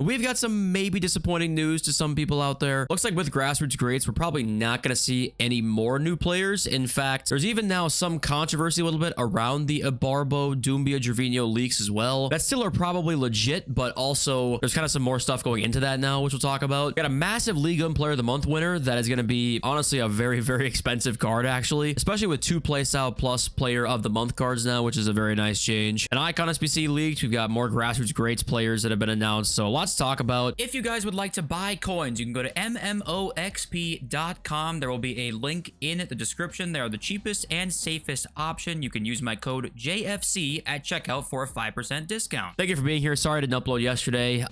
We've got some maybe disappointing news to some people out there. Looks like with Grassroots Greats, we're probably not going to see any more new players. In fact, there's even now some controversy a little bit around the Abarbo, Doumbia, Gervinho leaks as well. That still are probably legit, but also there's kind of some more stuff going into that now, which we'll talk about. Got a massive League One Player of the Month winner that is going to be honestly a very, very expensive card, actually, especially with 2 Playstyle Plus Player of the Month cards now, which is a very nice change. An Icon SBC leaked. We've got more Grassroots Greats players that have been announced, so lots to talk about. If you guys would like to buy coins, you can go to mmoxp.com. There will be a link in the description. They are the cheapest and safest option. You can use my code JFC at checkout for a 5% discount. Thank you for being here. Sorry I didn't upload yesterday.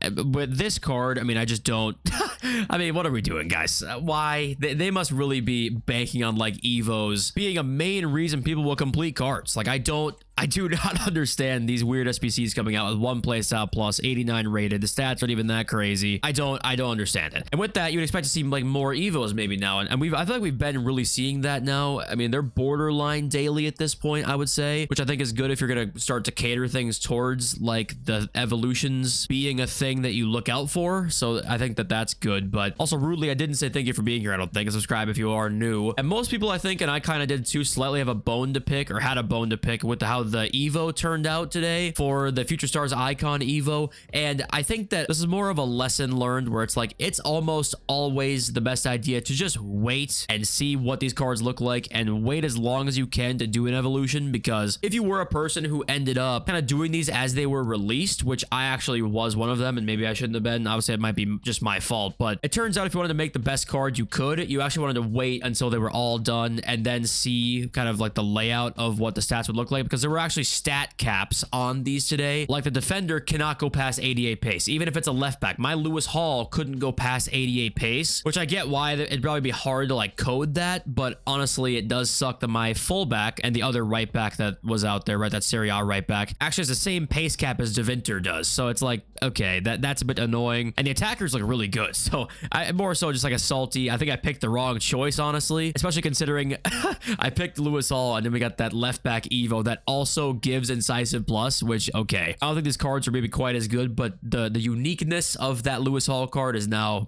With this card, I mean, I just don't. I mean, what are we doing, guys? Why? They must really be banking on like Evos being a main reason people will complete cards. Like, I do not understand these weird SBCs coming out with 1 Playstyle Plus, 89 rated. The stats aren't even that crazy. I don't understand it. And with that, you'd expect to see like more Evos maybe now. And I feel like we've been really seeing that now. I mean, they're borderline daily at this point, I would say, which I think is good if you're going to start to cater things towards like the evolutions being a thing that you look out for. So I think that that's good. But also rudely, I didn't say thank you for being here, I don't think. And subscribe if you are new. And most people, I think, and I kind of did too, slightly have a bone to pick or had a bone to pick with how the Evo turned out today for the Future Stars Icon Evo. And I think that this is more of a lesson learned where it's like, it's almost always the best idea to just wait and see what these cards look like and wait as long as you can to do an evolution. Because if you were a person who ended up kind of doing these as they were released, which I actually was one of them, and maybe I shouldn't have been, obviously it might be just my fault, but it turns out if you wanted to make the best card you could, you actually wanted to wait until they were all done and then see kind of like the layout of what the stats would look like, because there were actually stat caps on these today. Like the defender cannot go past 88 pace, even if it's a left back. My Lewis Hall couldn't go past 88 pace, which I get why it'd probably be hard to like code that, but honestly it does suck that my fullback and the other right back that was out there, right, that Serie A right back, actually has the same pace cap as Devinter does. So it's like, okay, that's a bit annoying. And the attackers look really good. So I more so just like a salty, I think I picked the wrong choice, honestly, especially considering I picked Lewis Hall and then we got that left back Evo that also gives incisive plus, which, okay, I don't think these cards are maybe quite as good, but the uniqueness of that Lewis Hall card is now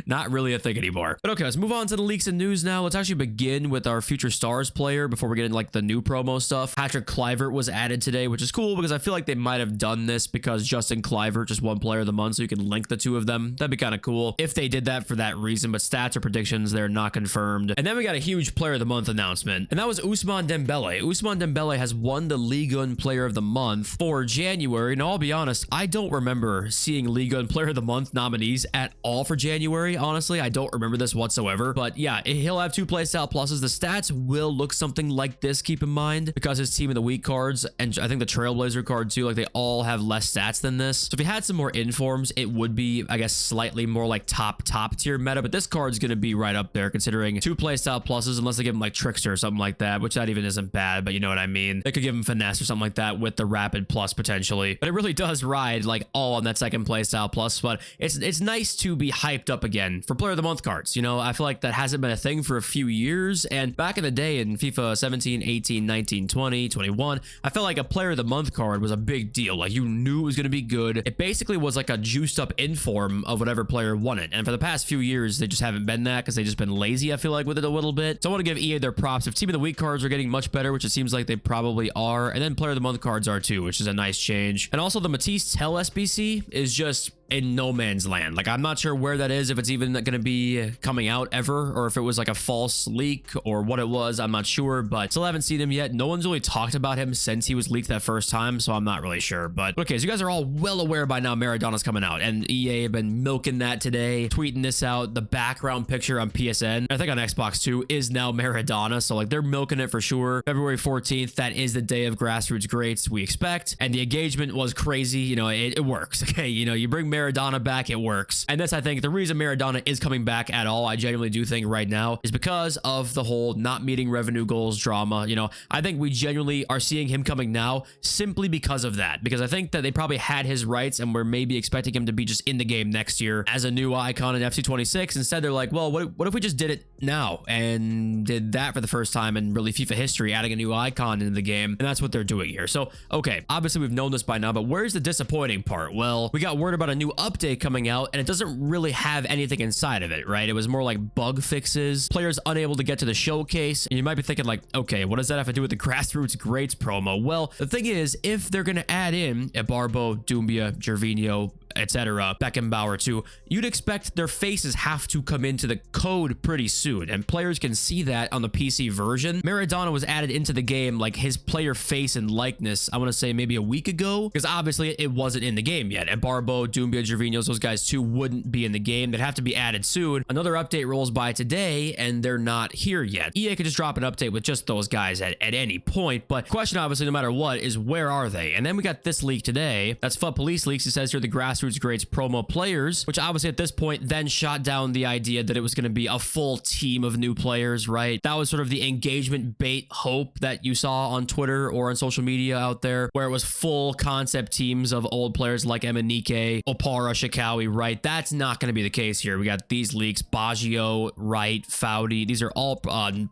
not really a thing anymore. But okay, let's move on to the leaks and news now. Let's actually begin with our Future Stars player before we get into like the new promo stuff. Patrick Kluivert was added today, which is cool because I feel like they might have done this because Justin Kluivert just won Player of the Month, so you can link the two of them. That'd be kind of cool if they did that for that reason, but stats or predictions, they're not confirmed. And then we got a huge Player of the Month announcement, and that was Ousmane Dembele. Ousmane Dembele has won the Ligue 1 Player of the Month for January. Now, I'll be honest, I don't remember seeing Ligue 1 Player of the Month nominees at all for January. Honestly, I don't remember this whatsoever. But yeah, he'll have 2 playstyle pluses. The stats will look something like this, keep in mind, because his Team of the Week cards, and I think the Trailblazer card too, like they all have less stats than this. So if he had some more informs, it would be, I guess, slightly more like top tier meta. But this card's going to be right up there considering 2 playstyle pluses, unless they give him like Trickster or something like that, which that even isn't bad, but you know what I mean. They could give him Finesse or something like that with the Rapid Plus potentially. But it really does ride like all on that second playstyle plus. But it's nice to be hyped up again for Player of the Month cards. You know, I feel like that hasn't been a thing for a few years. And back in the day in FIFA 17, 18, 19, 20, 21, I felt like a Player of the Month card was a big deal. Like you knew it was going to be good. It basically was like a juiced up inform of whatever player won it. And for the past few years, they just haven't been that because they've just been lazy, I feel like, with it a little bit. So I want to give EA their props. If Team of the Week cards are getting much better, which it seems like they probably are, and then Player of the Month cards are too, which is a nice change. And also the Matisse Tell SBC is just in no man's land. Like I'm not sure where that is, if it's even going to be coming out ever, or if it was like a false leak or what it was. I'm not sure, but still haven't seen him yet. No one's really talked about him since he was leaked that first time, so I'm not really sure. But okay, so you guys are all well aware by now Maradona's coming out, and EA have been milking that today, tweeting this out. The background picture on PSN, I think on Xbox too, is now Maradona, so like they're milking it for sure. February 14th, that is the day of Grassroots Greats, we expect, and the engagement was crazy. You know, it works. Okay, you know, you bring Maradona back, it works. And this, I think, the reason Maradona is coming back at all, I genuinely do think right now, is because of the whole not meeting revenue goals drama. You know, I think we genuinely are seeing him coming now simply because of that, because I think that they probably had his rights and were maybe expecting him to be just in the game next year as a new icon in FC26. Instead, they're like, well, what if we just did it now and did that for the first time in really FIFA history, adding a new icon into the game? And that's what they're doing here. So, okay, obviously we've known this by now, but where's the disappointing part? Well, we got word about a new new update coming out, and it doesn't really have anything inside of it, right? It was more like bug fixes, players unable to get to the showcase, and you might be thinking like, okay, what does that have to do with the Grassroots Greats promo? Well, the thing is, if they're going to add in Barbo, Doumbia, Gervinho, etc., Beckenbauer too, you'd expect their faces have to come into the code pretty soon, and players can see that on the PC version. Maradona was added into the game, like his player face and likeness, I want to say maybe a week ago, because obviously it wasn't in the game yet, and Barbo, Doumbia, Gervinho, those guys too wouldn't be in the game. They'd have to be added soon. Another update rolls by today, and they're not here yet. EA could just drop an update with just those guys at any point, but the question obviously, no matter what, is where are they? And then we got this leak today. That's FUT Police Leaks. It says here the Grassroots Greats promo players, which obviously at this point then shot down the idea that it was going to be a full team of new players, right? That was sort of the engagement bait hope that you saw on Twitter or on social media out there, where it was full concept teams of old players like Emenike, Opara, Shikawi, right? That's not going to be the case here. We got these leaks, Baggio, Wright, Foudy. These are all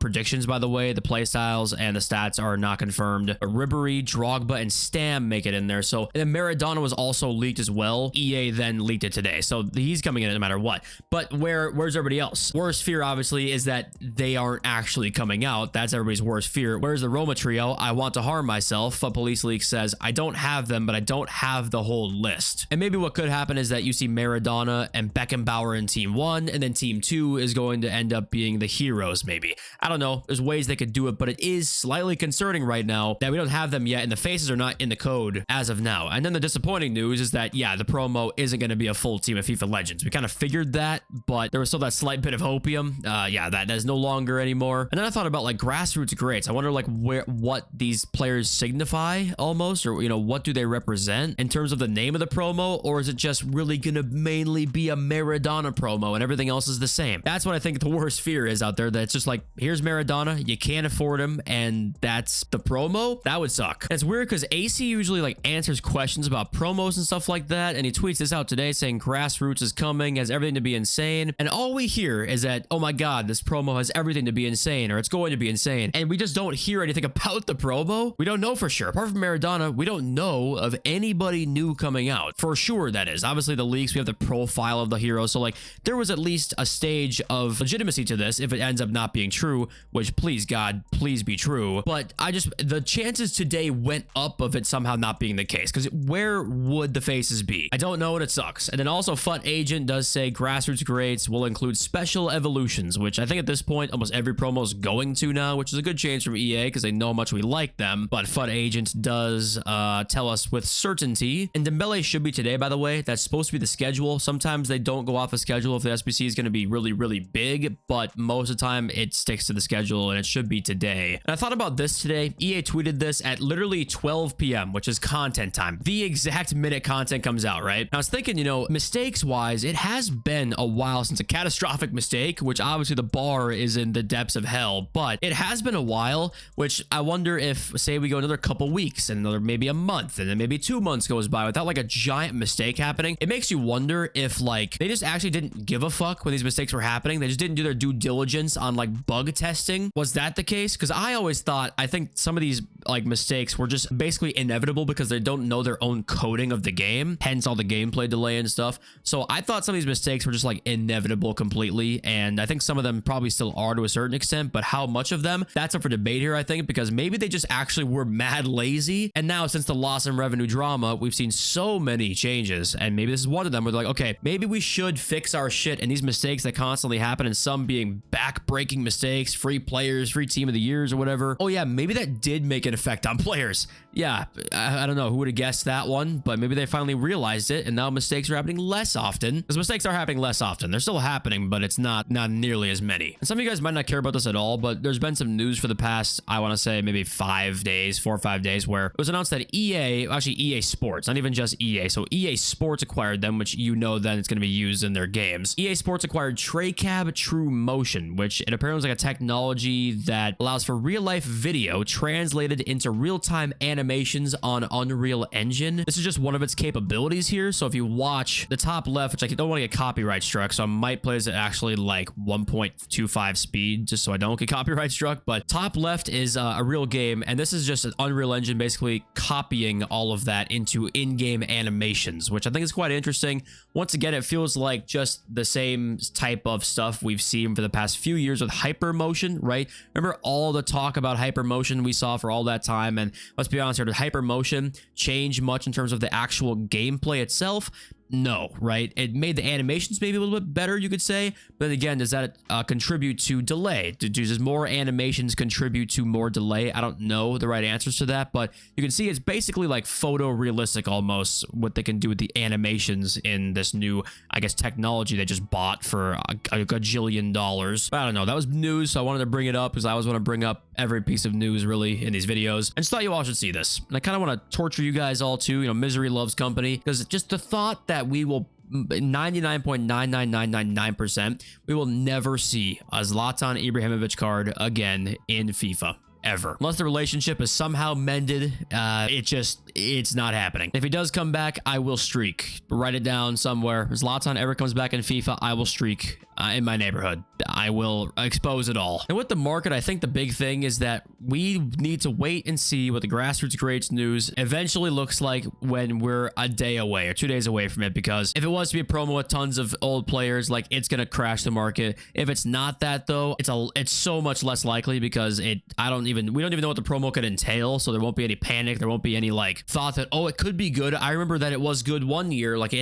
predictions, by the way. The playstyles and the stats are not confirmed. Ribery, Drogba, and Stam make it in there. So, and then Maradona was also leaked as well. EA then leaked it today, so he's coming in no matter what. But where's everybody else? Worst fear obviously is that they aren't actually coming out. That's everybody's worst fear. Where's the Roma trio? I want to harm myself. FUT Police League says I don't have them, but I don't have the whole list. And maybe what could happen is that you see Maradona and Beckenbauer in team 1, and then team 2 is going to end up being the heroes. Maybe, I don't know, there's ways they could do it, but it is slightly concerning right now that we don't have them yet, and the faces are not in the code as of now. And then the disappointing news is that, yeah, the promo isn't going to be a full team of FIFA Legends. We kind of figured that, but there was still that slight bit of opium. Yeah, that is no longer anymore. And then I thought about like Grassroots Greats. I wonder like what these players signify almost, or, you know, what do they represent in terms of the name of the promo, or is it just really going to mainly be a Maradona promo and everything else is the same? That's what I think the worst fear is out there, that it's just like, here's Maradona, you can't afford him, and that's the promo. That would suck. And it's weird because AC usually like answers questions about promos and stuff like that, and he tweets this out today saying Grassroots is coming, has everything to be insane, and all we hear is that, oh my god, this promo has everything to be insane, or it's going to be insane, and we just don't hear anything about the promo. We don't know for sure. Apart from Maradona, we don't know of anybody new coming out for sure. That is obviously the leaks, we have the profile of the hero, so like there was at least a stage of legitimacy to this if it ends up not being true, which please god, please be true. But the chances today went up of it somehow not being the case, because where would the faces be? I don't know, and it sucks. And then also FUT Agent does say Grassroots Greats will include special evolutions, which I think at this point almost every promo is going to now, which is a good change from EA because they know how much we like them. But FUT Agent does tell us with certainty, and Dembele should be today, by the way. That's supposed to be the schedule. Sometimes they don't go off a schedule if the SBC is going to be really, really big, but most of the time it sticks to the schedule, and it should be today. And I thought about this today. EA tweeted this at literally 12 p.m., which is content time, the exact minute content comes out, right? And I was thinking, you know, mistakes wise, it has been a while since a catastrophic mistake, which obviously the bar is in the depths of hell, but it has been a while, which I wonder if, say we go another couple weeks and another maybe a month, and then maybe 2 months goes by without like a giant mistake happening. It makes you wonder if like they just actually didn't give a fuck when these mistakes were happening. They just didn't do their due diligence on like bug testing. Was that the case? Because I always thought, I think some of these like mistakes were just basically inevitable because they don't know their own coding of the game, hence all the gameplay delay and stuff. So I thought some of these mistakes were just like inevitable completely, and I think some of them probably still are to a certain extent, but how much of them, that's up for debate here, I think, because maybe they just actually were mad lazy, and now since the loss in revenue drama, we've seen so many changes, and maybe this is one of them where they're like, okay, maybe we should fix our shit, and these mistakes that constantly happen, and some being back-breaking mistakes, free players, free team of the years or whatever. Oh yeah, maybe that did make an effect on players. Yeah, I don't know who would have guessed that one, but maybe they finally realized it, and now mistakes are happening less often, because mistakes are happening less often. They're still happening, but it's not nearly as many. And some of you guys might not care about this at all, but there's been some news for the past, I want to say maybe 5 days, 4 or 5 days, where it was announced that EA Sports, not even just EA, so EA Sports acquired them, which you know then it's going to be used in their games. EA Sports acquired TreyCab True Motion, which it apparently is like a technology that allows for real-life video translated into real-time animation animations on Unreal Engine. This is just one of its capabilities here. So if you watch the top left, which I don't want to get copyright struck, so I might play this at actually like 1.25 speed just so I don't get copyright struck. But top left is a real game, and this is just an Unreal Engine basically copying all of that into in-game animations, which I think is quite interesting. Once again, it feels like just the same type of stuff we've seen for the past few years with hypermotion, right? Remember all the talk about hypermotion we saw for all that time? And let's be honest here, did hypermotion change much in terms of the actual gameplay itself? No, right? It made the animations maybe a little bit better, you could say. But again, does that contribute to delay? Does more animations contribute to more delay? I don't know the right answers to that, but you can see it's basically like photorealistic almost what they can do with the animations in this new, I guess, technology they just bought for a gajillion dollars. But I don't know. That was news, so I wanted to bring it up because I always want to bring up every piece of news really in these videos. And just thought you all should see this. And I kind of want to torture you guys all too. You know, misery loves company, because just the thought that we will 99.99999% we will never see a Zlatan Ibrahimovic card again in FIFA. Ever. Unless the relationship is somehow mended, it's not happening. If he does come back, I will streak. Write it down somewhere. If Zlatan ever comes back in FIFA, I will streak in my neighborhood. I will expose it all. And with the market, I think the big thing is that we need to wait and see what the Grassroots Greats news eventually looks like when we're a day away or 2 days away from it. Because if it was to be a promo with tons of old players, like, it's gonna crash the market. If it's not that though, it's so much less likely because we don't even know what the promo could entail. So there won't be any panic. There won't be any like thought that, oh, it could be good. I remember that it was good one year. Like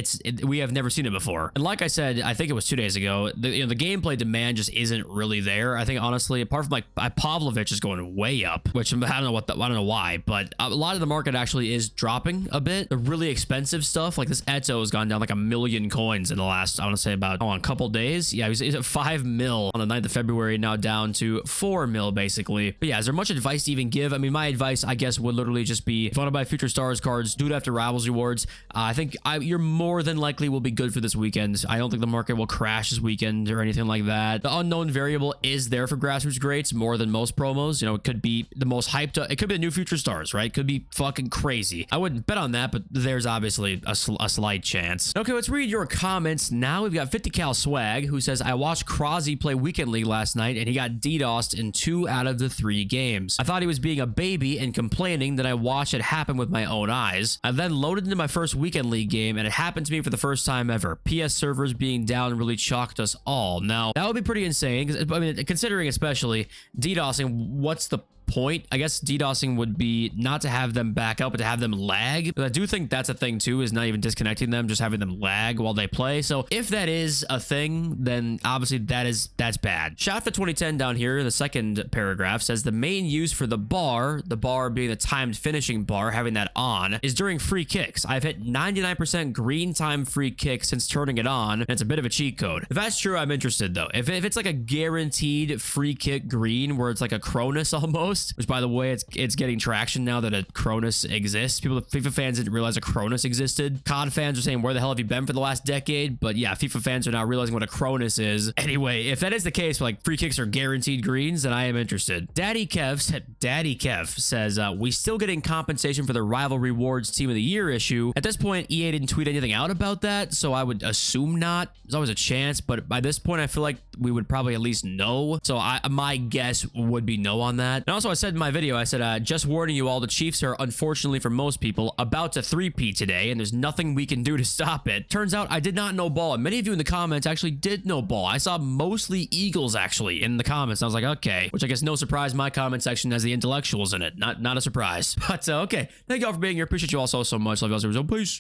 we have never seen it before. And like I said, I think it was 2 days ago, the gameplay demand just isn't really there. I think honestly, apart from like Pavlovich is going way up, which I don't know why, but a lot of the market actually is dropping a bit. The really expensive stuff like this Eto has gone down like 1 million coins in the last, I want to say about a couple days. Yeah, he's at 5 mil on the 9th of February, now down to 4 mil basically. But yeah, is there much advice to even give? I mean, my advice, I guess, would literally just be, if you want to buy Future Stars cards, do it after Rivals Rewards. I think you're more than likely will be good for this weekend. I don't think the market will crash this weekend or anything like that. The unknown variable is there for Grassroots Greats more than most promos. You know, it could be the most hyped up. It could be the new Future Stars, right? Could be fucking crazy. I wouldn't bet on that, but there's obviously a slight chance. Okay, let's read your comments now. We've got 50 Cal Swag, who says, I watched Krause play Weekend League last night, and he got DDoSed in 2 out of the 3 games. I thought he was being a baby and complaining that I watched it happen with my own eyes. I then loaded into my first Weekend League game, and it happened to me for the first time ever. PS servers being down really shocked us all. Now, that would be pretty insane, because I mean, considering especially DDoSing, what's the point? I guess DDoSing would be not to have them back up, but to have them lag. But I do think that's a thing too, is not even disconnecting them, just having them lag while they play. So if that is a thing, then obviously that's bad. Shot for 2010 down here, the second paragraph says the main use for the bar being the timed finishing bar, having that on, is during free kicks. I've hit 99% green time free kick since turning it on, and it's a bit of a cheat code. If that's true, I'm interested though. If it's like a guaranteed free kick green, where it's like a Cronus almost, which by the way, it's getting traction now that a Cronus exists. FIFA fans didn't realize a Cronus existed. COD fans are saying, where the hell have you been for the last decade? But yeah, FIFA fans are now realizing what a Cronus is. Anyway, if that is the case, like free kicks are guaranteed greens, then I am interested. Daddy Kev says, we still getting compensation for the Rival Rewards Team of the Year issue. At this point, EA didn't tweet anything out about that, so I would assume not. There's always a chance, but by this point, I feel like we would probably at least know. So my guess would be no on that. And also, I said in my video, I said, just warning you all, the Chiefs are, unfortunately for most people, about to 3-peat today, and there's nothing we can do to stop it. Turns out I did not know ball, and many of you in the comments actually did know ball. I saw mostly Eagles actually in the comments. I was like, okay, which I guess no surprise, my comment section has the intellectuals in it. Not a surprise. But okay, thank you all for being here. Appreciate you all so much. Love you all. Peace.